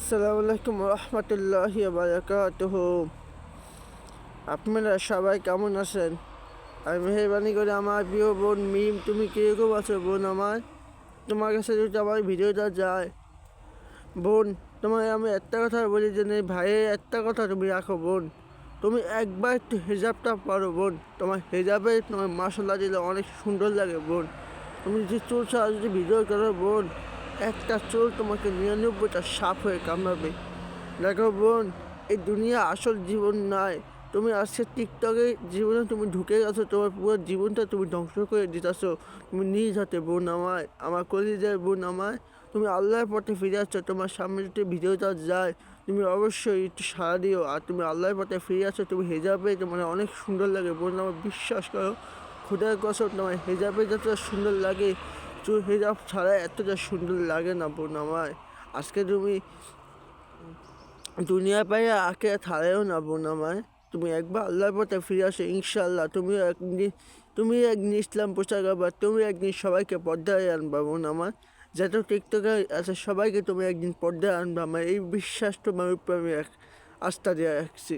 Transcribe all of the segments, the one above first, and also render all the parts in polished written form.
আসসালামু আলাইকুম রহমতুল্লাহি বারাকাতুহু। আপনারা সবাই কেমন আছেন? আমি মেহরবানি করে আমার প্রিয় বোন মিম, তুমি কীরকম আছো বোন? তোমার কাছে যদি আমার ভিডিওটা যায় বোন, তোমায় আমি একটা কথা বলি যে ভাইয়ের একটা কথা তুমি রাখো বোন। তুমি একবার একটু হিজাবটা পারো বোন। তোমার হিজাবে তোমার মাশাআল্লাহ দিলে অনেক সুন্দর লাগে বোন। তুমি যদি চুল ছাড়া যদি ভিডিও করো বোন, একটা চুল তোমাকে 99টা সাপ হয়ে কামড়াবে। দেখো বোন, এই দুনিয়া আসল জীবন নয়। তুমি আজকে টিকটকে জীবনে তুমি ঢুকে গেছো, তোমার পুরো জীবনটা তুমি ধ্বংস করে দিতেছো তুমি নিজ হাতে বোন। আমার কলিজার বোন, তুমি আল্লাহর পথে ফিরে আসছো। তোমার সামনে যদি ভিডিওটা যায় তুমি অবশ্যই একটু সাড়া দিও। আর তুমি আল্লাহর পথে ফিরে আসছো, তুমি হেজাবে তোমার অনেক সুন্দর লাগে বোন। আমার বিশ্বাস করো, খোদার কসম, তোমার হেজাবে যতটা সুন্দর লাগে চুল হেজাব ছাড়া এতটা সুন্দর লাগে না বোন। আজকে তুমি দুনিয়া পাইয়া আঁকে থারেও না বোন। তুমি একবার আল্লাহর পথে ফিরে আসো, ইনশাল্লাহ তুমি একদিন ইসলাম প্রচার করবা। তুমি একদিন সবাইকে পর্দায় আনবা বোন। যত টিকটকে আছে সবাইকে তুমি একদিন পর্দায় আনবা। আমার এই বিশ্বাস তোমার উপর আমি আস্থা দিয়ে রাখছি।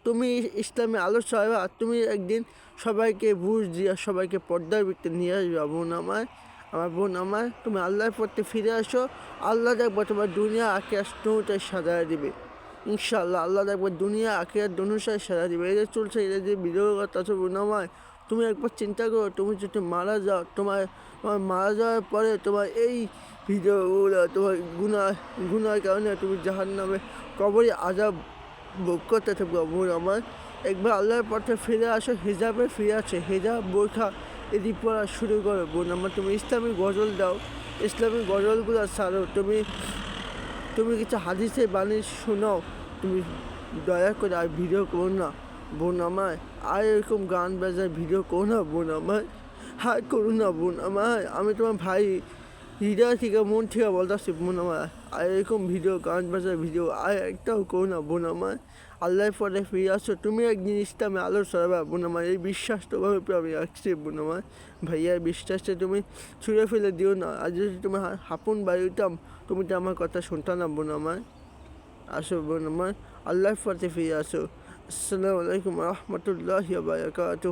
তুমি ইসলামে আলো ছড়াবা, আর তুমি একদিন সবাইকে বুঝ দিয়া সবাইকে পর্দার ভিতরে নিয়ে আসবা বোন। আমার বোন, তুমি আল্লাহর পথে ফিরে আসো। আল্লাহ দেখবো তোমার দুনিয়া আখিরাত দুটোটাই সাজায় দিবে ইনশাআল্লাহ। আল্লাহ দেখবো দুনিয়া আখিরাত দুটোটাই সাজায় দিবে। এই যে চলছে, এই যে ভিডিও কথা বোন, তুমি একবার চিন্তা করো, তুমি যদি মারা যাও, তোমার মারা যাওয়ার পরে তোমার এই ভিডিওগুলো তোমার গুনার কারণে তুমি জাহান্নামে কবরে আযাব ভোগ করতে থাকবো বোন। একবার আল্লাহর পথে ফিরে আসো, হিজাবে ফিরে আছে, হিজাব বোরখা এদি পড়া শুরু করো বোন। তুমি ইসলামী গজল দাও, ইসলামী গজলগুলো ছাড়ো। তুমি কিছু হাদিসে বাণী শোনাও। তুমি দয়া করে আর ভিডিও করো না বোন। আর এরকম গান বাজার ভিডিও করো না বোন। হাই করো না বোন। আমি তোমার ভাই হৃদয় থেকে মন থেকে বলতেছি বোন। আর এরকম ভিডিও, গান বাজার ভিডিও আর একটাও করো না বোন। আল্লাহর পরে ফিরে আসো, তুমি একদিন ইসলামে আলো ছড়াবা বোন। এই বিশ্বাস তোমার উপরে আমি রাখছি বোন। ভাইয়ার বিশ্বাসটা তুমি ছুঁড়ে ফেলে দিও না। আর যদি তোমার হাপুন বাড়ি হইতাম, তুমি তো আমার কথা শুনতা না বোন। আসো বোন, আল্লাহর পথে ফিরে আসো। আসসালামু আলাইকুম রহমতুল্লাহি ওয়া বারাকাতুহু।